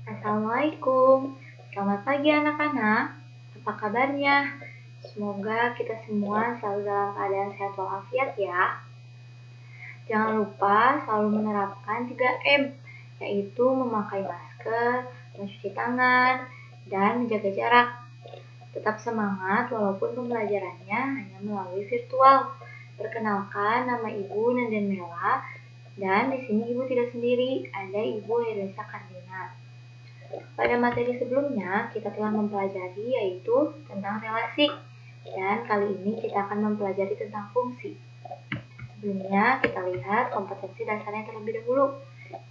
Assalamualaikum, selamat pagi anak-anak. Apa kabarnya? Semoga kita semua selalu dalam keadaan sehat walafiat ya. Jangan lupa selalu menerapkan 3M, yaitu memakai masker, mencuci tangan, dan menjaga jarak. Tetap semangat walaupun pembelajarannya hanya melalui virtual. Perkenalkan, nama Ibu Nenden Mela, dan di sini Ibu tidak sendiri, ada Ibu Heresa Kardina. Pada materi sebelumnya, kita telah mempelajari yaitu tentang relasi, dan kali ini kita akan mempelajari tentang fungsi. Sebelumnya, kita lihat kompetensi dasarnya terlebih dahulu,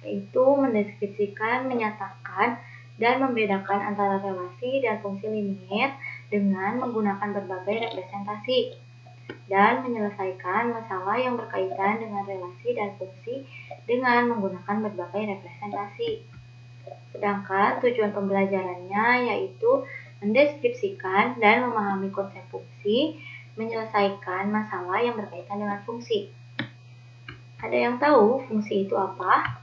yaitu mendeskripsikan, menyatakan, dan membedakan antara relasi dan fungsi linier dengan menggunakan berbagai representasi, dan menyelesaikan masalah yang berkaitan dengan relasi dan fungsi dengan menggunakan berbagai representasi. Sedangkan tujuan pembelajarannya yaitu mendeskripsikan dan memahami konsep fungsi, menyelesaikan masalah yang berkaitan dengan fungsi. Ada yang tahu fungsi itu apa?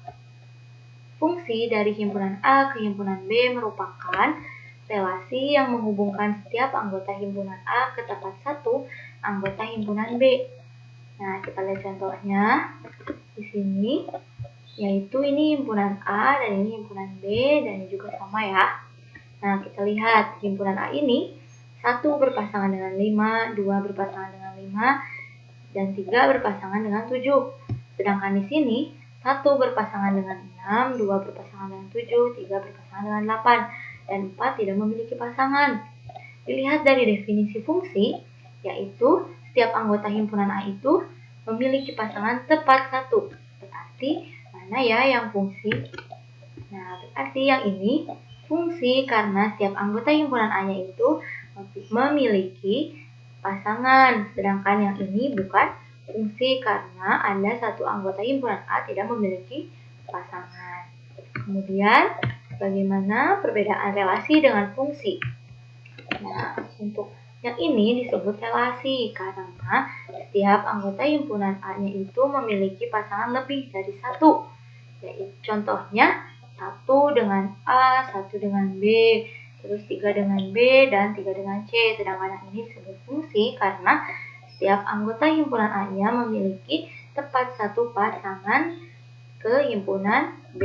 Fungsi dari himpunan A ke himpunan B merupakan relasi yang menghubungkan setiap anggota himpunan A ke tempat satu anggota himpunan B. Nah, kita lihat contohnya di sini. Yaitu ini himpunan A dan ini himpunan B dan ini juga sama ya. Nah, kita lihat himpunan A ini 1 berpasangan dengan 5, 2 berpasangan dengan 5, dan 3 berpasangan dengan 7. Sedangkan di sini 1 berpasangan dengan 6, 2 berpasangan dengan 7, 3 berpasangan dengan 8, dan 4 tidak memiliki pasangan. Dilihat dari definisi fungsi, yaitu setiap anggota himpunan A itu memiliki pasangan tepat 1. Berarti mana ya yang fungsi? Nah, berarti yang ini fungsi karena setiap anggota himpunan A-nya itu memiliki pasangan. Sedangkan yang ini bukan fungsi karena ada satu anggota himpunan A tidak memiliki pasangan. Kemudian, bagaimana perbedaan relasi dengan fungsi? Nah, untuk yang ini disebut relasi karena setiap anggota himpunan A-nya itu memiliki pasangan lebih dari 1. Yaitu contohnya 1 dengan A, 1 dengan B, terus 3 dengan B, dan 3 dengan C. Sedangkan yang ini disebut fungsi karena setiap anggota himpunan A-nya memiliki tepat 1 pasangan ke himpunan B.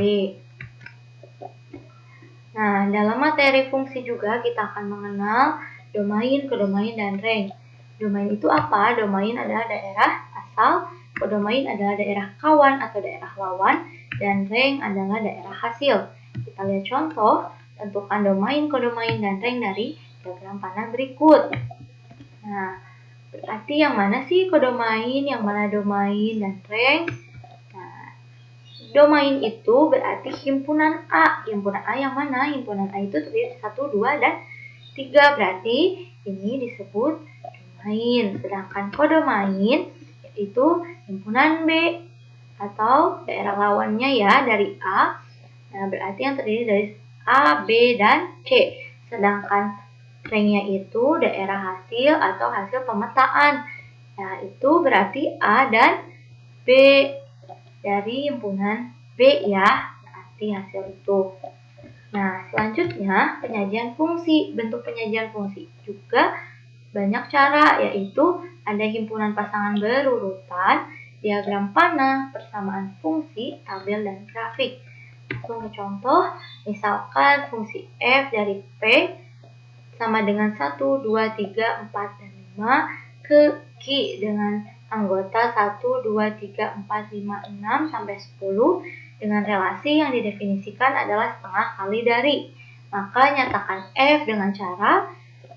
Nah, dalam materi fungsi juga kita akan mengenal domain, kodomain, dan range. Domain itu apa? Domain adalah daerah asal, kodomain adalah daerah kawan atau daerah lawan, dan range adalah daerah hasil. Kita lihat contoh, tentukan domain, kodomain, dan range dari diagram panah berikut. Nah, berarti yang mana sih kodomain, yang mana domain, dan range? Nah, domain itu berarti himpunan A. Himpunan A yang mana? Himpunan A itu terdiri 1, 2, dan 3. Berarti ini disebut domain. Sedangkan kodomain yaitu himpunan B atau daerah lawannya ya dari A. Nah, berarti yang terdiri dari A, B, dan C. Sedangkan range-nya itu daerah hasil atau hasil pemetaan. Nah, itu berarti A dan B dari himpunan B ya. Berarti hasil itu. Nah, selanjutnya penyajian fungsi. Bentuk penyajian fungsi juga banyak cara, yaitu ada himpunan pasangan berurutan, diagram panah, persamaan fungsi, tabel, dan grafik. Langsung ke contoh, misalkan fungsi F dari P sama dengan 1, 2, 3, 4, dan 5 ke Q dengan anggota 1, 2, 3, 4, 5, 6, sampai 10 dengan relasi yang didefinisikan adalah setengah kali dari. Maka nyatakan F dengan cara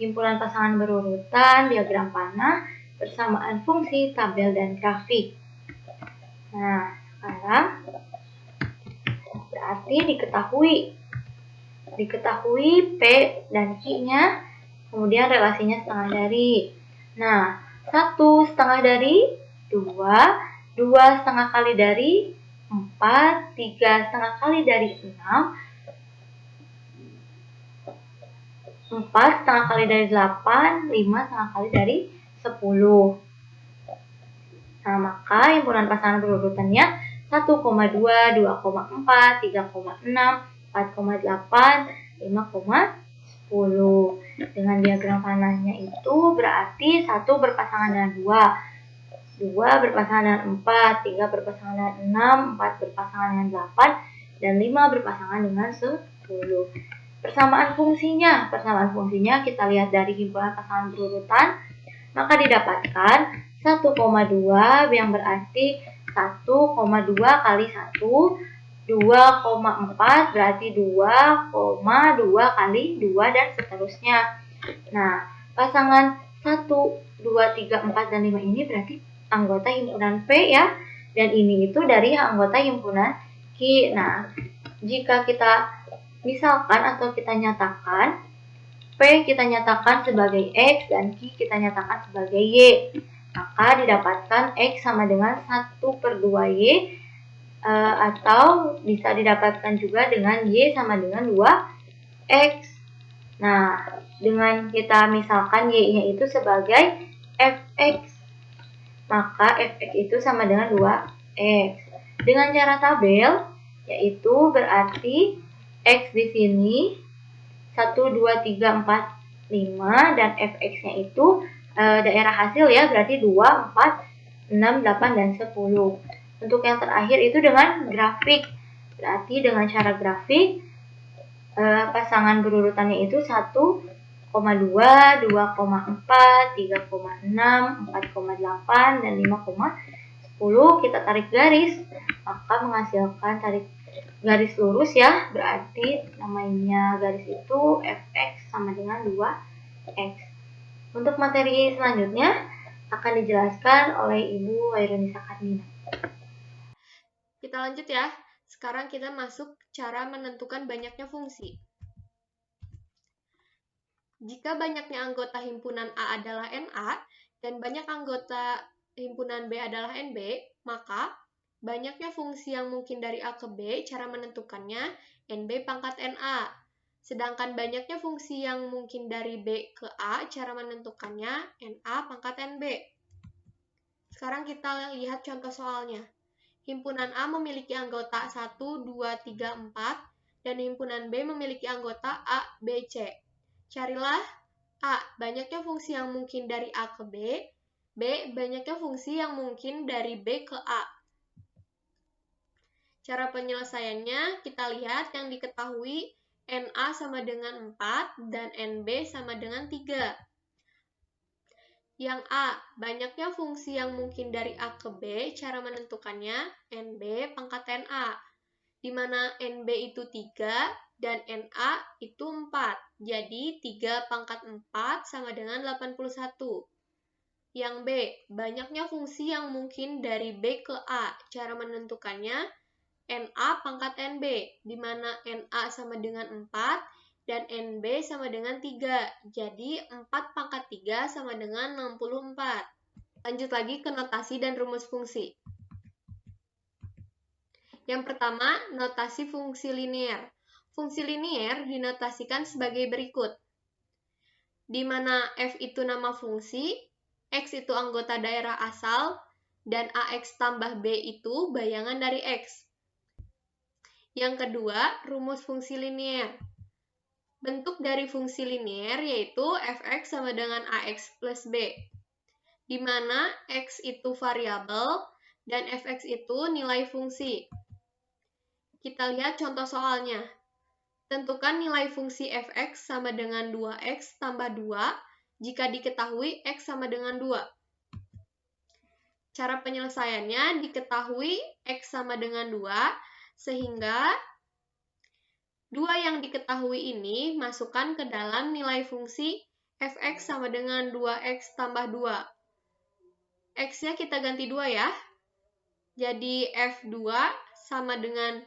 himpunan pasangan berurutan, diagram panah, persamaan fungsi, tabel, dan grafik. Nah, sekarang berarti diketahui P dan Q-nya, kemudian relasinya setengah dari. Nah, 1 setengah dari 2, 2 setengah kali dari 4, 3 setengah kali dari 6, 4 setengah kali dari 8, 5 setengah kali dari 10. Nah, maka himpunan pasangan berurutannya 1,2, 2,4, 3,6, 4,8, 5,10. Dengan diagram panahnya itu berarti 1 berpasangan dengan 2 berpasangan dengan 4, 3 berpasangan dengan 6, 4 berpasangan dengan 8, dan 5 berpasangan dengan 10. Persamaan fungsinya kita lihat dari himpunan pasangan berurutan, maka didapatkan 1,2 yang berarti 1,2 kali 1, 2,4 berarti 2,2 kali 2, dan seterusnya. Nah, pasangan 1, 2, 3, 4, dan 5 ini berarti anggota himpunan P ya, dan ini itu dari anggota himpunan Q. Nah, jika kita misalkan atau kita nyatakan, P kita nyatakan sebagai X dan Q kita nyatakan sebagai Y, maka didapatkan X sama dengan 1/2Y, atau bisa didapatkan juga dengan Y sama dengan 2X. Nah, dengan kita misalkan Y-nya itu sebagai Fx, maka Fx itu sama dengan 2X. Dengan cara tabel, yaitu berarti X di sini 1, 2, 3, 4, 5, dan Fx-nya itu daerah hasil ya, berarti 2, 4, 6, 8, dan 10. Untuk yang terakhir itu dengan grafik, berarti dengan cara grafik pasangan berurutannya itu 1,2, 2,4, 3,6, 4,8, dan 5,10. Kita tarik garis, maka menghasilkan tarik garis lurus ya, berarti namanya garis itu Fx sama dengan 2X. Untuk materi selanjutnya akan dijelaskan oleh Ibu Wairunisa Karnina. Kita lanjut ya. Sekarang kita masuk cara menentukan banyaknya fungsi. Jika banyaknya anggota himpunan A adalah NA dan banyak anggota himpunan B adalah NB, maka banyaknya fungsi yang mungkin dari A ke B, cara menentukannya NB pangkat NA. Sedangkan banyaknya fungsi yang mungkin dari B ke A, cara menentukannya NA pangkat NB. Sekarang kita lihat contoh soalnya. Himpunan A memiliki anggota 1, 2, 3, 4, dan himpunan B memiliki anggota A, B, C. Carilah A, banyaknya fungsi yang mungkin dari A ke B, B, banyaknya fungsi yang mungkin dari B ke A. Cara penyelesaiannya, kita lihat yang diketahui NA sama dengan 4 dan NB sama dengan 3. Yang A, banyaknya fungsi yang mungkin dari A ke B, cara menentukannya NB pangkat NA, di mana NB itu 3 dan NA itu 4. Jadi 3 pangkat 4 sama dengan 81. Yang B, banyaknya fungsi yang mungkin dari B ke A, cara menentukannya NA pangkat NB, di mana NA sama dengan 4 dan NB sama dengan 3. Jadi 4 pangkat 3 sama dengan 64. Lanjut lagi ke notasi dan rumus fungsi. Yang pertama, notasi fungsi linier. Fungsi linier dinotasikan sebagai berikut, di mana F itu nama fungsi, X itu anggota daerah asal, dan AX tambah B itu bayangan dari X. Yang kedua, rumus fungsi linier. Bentuk dari fungsi linier yaitu Fx sama dengan Ax plus B, di mana X itu variabel dan Fx itu nilai fungsi. Kita lihat contoh soalnya. Tentukan nilai fungsi Fx sama dengan 2x tambah 2 jika diketahui x sama dengan 2. Cara penyelesaiannya diketahui x sama dengan 2, sehingga 2 yang diketahui ini masukkan ke dalam nilai fungsi Fx sama dengan 2x tambah 2. X-nya kita ganti 2 ya. Jadi F2 sama dengan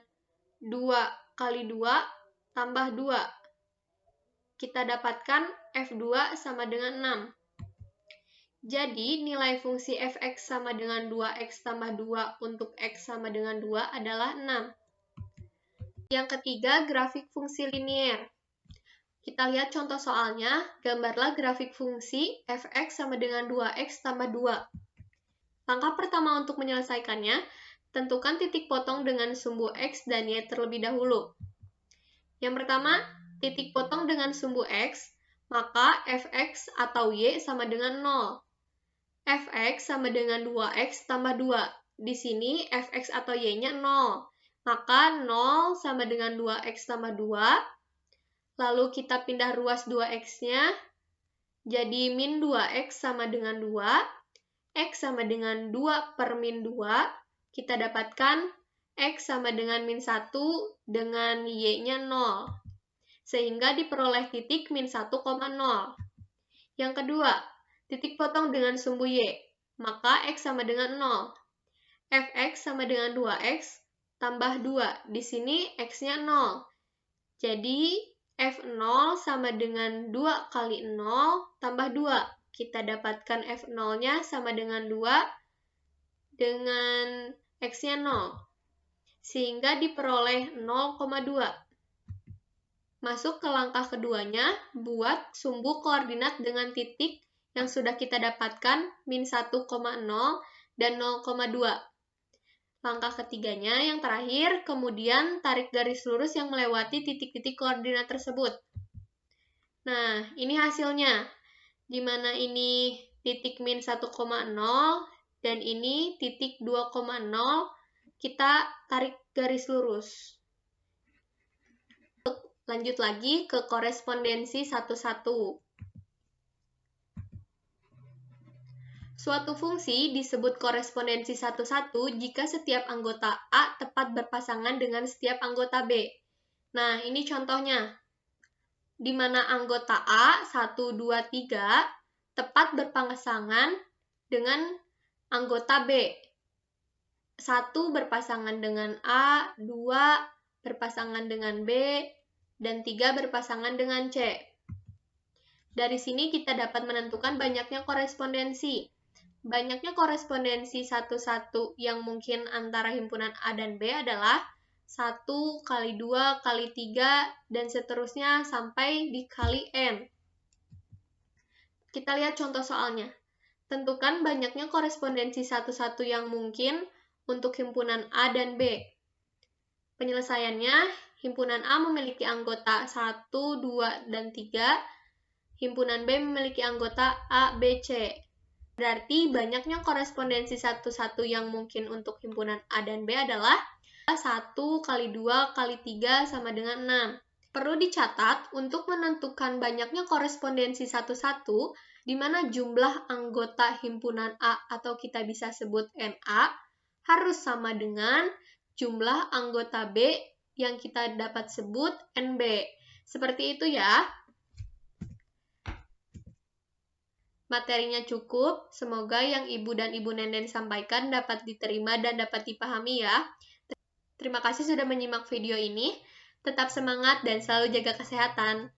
2 kali 2 tambah 2. Kita dapatkan F2 sama dengan 6. Jadi nilai fungsi Fx sama dengan 2x tambah 2 untuk x sama dengan 2 adalah 6. Yang ketiga, grafik fungsi linier. Kita lihat contoh soalnya, gambarlah grafik fungsi Fx sama dengan 2x tambah 2. Langkah pertama untuk menyelesaikannya, tentukan titik potong dengan sumbu x dan y terlebih dahulu. Yang pertama, titik potong dengan sumbu X, maka fx atau y sama dengan 0. Fx sama dengan 2x tambah 2. Di sini fx atau y-nya 0. Maka 0 sama dengan 2x tambah 2. Lalu kita pindah ruas 2x-nya. Jadi min 2x sama dengan 2. X sama dengan 2 per min 2. Kita dapatkan X sama dengan min 1 dengan Y-nya 0. Sehingga diperoleh titik min 1,0. Yang kedua, titik potong dengan sumbu Y. Maka X sama dengan 0. Fx sama dengan 2X tambah 2. Di sini X-nya 0. Jadi, F0 sama dengan 2 kali 0 tambah 2. Kita dapatkan F0-nya sama dengan 2 dengan X-nya 0. Sehingga diperoleh 0,2. Masuk ke langkah keduanya, buat sumbu koordinat dengan titik yang sudah kita dapatkan, min 1,0 dan 0,2. Langkah ketiganya, yang terakhir, kemudian tarik garis lurus yang melewati titik-titik koordinat tersebut. Nah, ini hasilnya. Di mana ini titik min 1,0 dan ini titik 2,0, kita tarik garis lurus. Lanjut lagi ke korespondensi 1-1. Suatu fungsi disebut korespondensi 1-1 jika setiap anggota A tepat berpasangan dengan setiap anggota B. Nah, ini contohnya. Di mana anggota A, 1, 2, 3, tepat berpasangan dengan anggota B. 1 berpasangan dengan A, 2 berpasangan dengan B, dan 3 berpasangan dengan C. Dari sini kita dapat menentukan banyaknya korespondensi. Banyaknya korespondensi 1-1 yang mungkin antara himpunan A dan B adalah 1 kali 2 kali 3 dan seterusnya sampai dikali N. Kita lihat contoh soalnya. Tentukan banyaknya korespondensi 1-1 yang mungkin untuk himpunan A dan B. Penyelesaiannya, himpunan A memiliki anggota 1, 2, dan 3. Himpunan B memiliki anggota A, B, C. Berarti banyaknya korespondensi 1-1 yang mungkin untuk himpunan A dan B adalah 1 kali 2 kali 3 sama dengan 6. Perlu dicatat untuk menentukan banyaknya korespondensi 1-1, di mana jumlah anggota himpunan A atau kita bisa sebut NA harus sama dengan jumlah anggota B yang kita dapat sebut NB. Seperti itu ya. Materinya cukup, semoga yang Ibu dan Ibu Nenden sampaikan dapat diterima dan dapat dipahami ya. Terima kasih sudah menyimak video ini. Tetap semangat dan selalu jaga kesehatan.